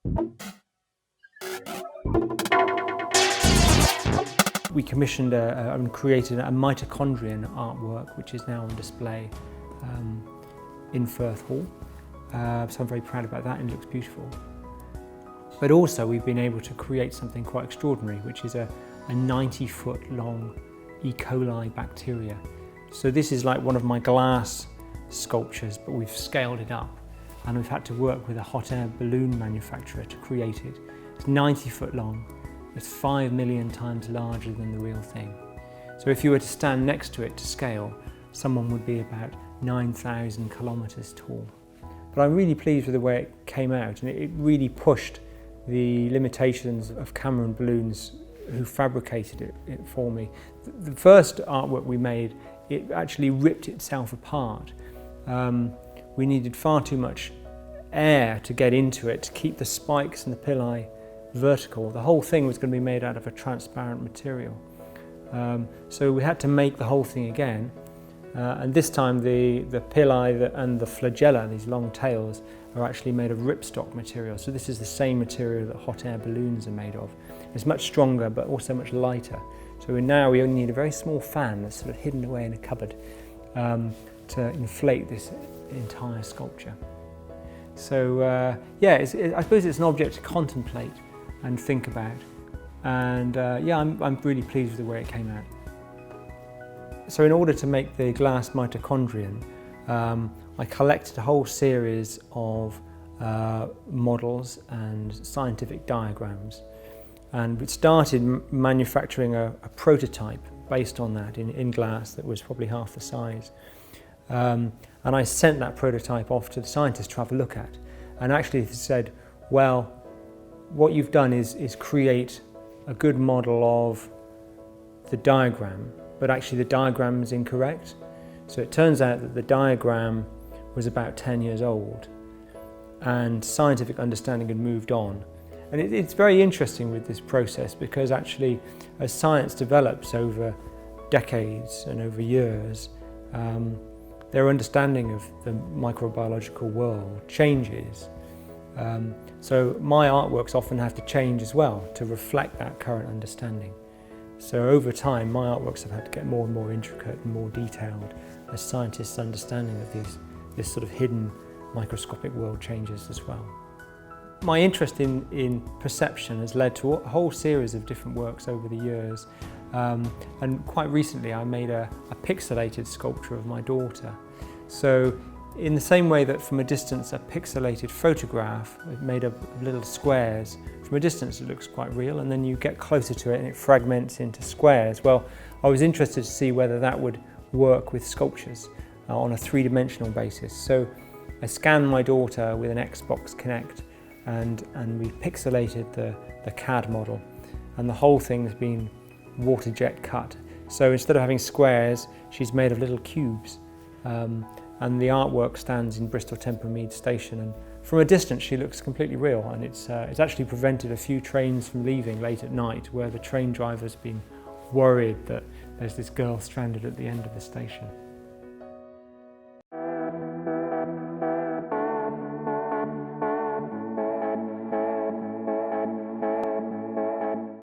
We commissioned and created a mitochondrion artwork, which is now on display in Firth Hall. So I'm very proud about that, and it looks beautiful. But also we've been able to create something quite extraordinary, which is a 90-foot long E. coli bacteria. So this is like one of my glass sculptures, but we've scaled it up, and we've had to work with a hot air balloon manufacturer to create it. It's 90 foot long. It's 5 million times larger than the real thing. So if you were to stand next to it to scale, someone would be about 9,000 kilometers tall. But I'm really pleased with the way it came out, and it really pushed the limitations of camera and balloons who fabricated it for me. The first artwork we made, it actually ripped itself apart. We needed far too much air to get into it to keep the spikes and the pili vertical. The whole thing was going to be made out of a transparent material. So we had to make the whole thing again. And this time the pili and the flagella, these long tails, are actually made of ripstop material. So this is the same material that hot air balloons are made of. It's much stronger, but also much lighter. So now we only need a very small fan that's sort of hidden away in a cupboard to inflate this entire sculpture. So yeah, I suppose it's an object to contemplate and think about. And yeah, I'm really pleased with the way it came out. So in order to make the glass mitochondrion, I collected a whole series of models and scientific diagrams. And we started manufacturing a prototype based on that in glass that was probably half the size. And I sent that prototype off to the scientists to have a look at. And actually they said, well, what you've done is create a good model of the diagram, but actually the diagram is incorrect. So it turns out that the diagram was about 10 years old, and scientific understanding had moved on. And it's very interesting with this process, because actually as science develops over decades and over years, their understanding of the microbiological world changes. So my artworks often have to change as well to reflect that current understanding. So over time, my artworks have had to get more and more intricate and more detailed as scientists' understanding of this sort of hidden microscopic world changes as well. My interest in perception has led to a whole series of different works over the years. And quite recently I made a pixelated sculpture of my daughter. So in the same way that from a distance a pixelated photograph made of little squares, from a distance it looks quite real, and then you get closer to it and it fragments into squares. Well, I was interested to see whether that would work with sculptures on a three-dimensional basis. So I scanned my daughter with an Xbox Kinect, and we pixelated the CAD model, and the whole thing's been water jet cut. So instead of having squares, she's made of little cubes. And the artwork stands in Bristol Temple Mead Station, and from a distance she looks completely real, and it's actually prevented a few trains from leaving late at night, where the train driver's been worried that there's this girl stranded at the end of the station.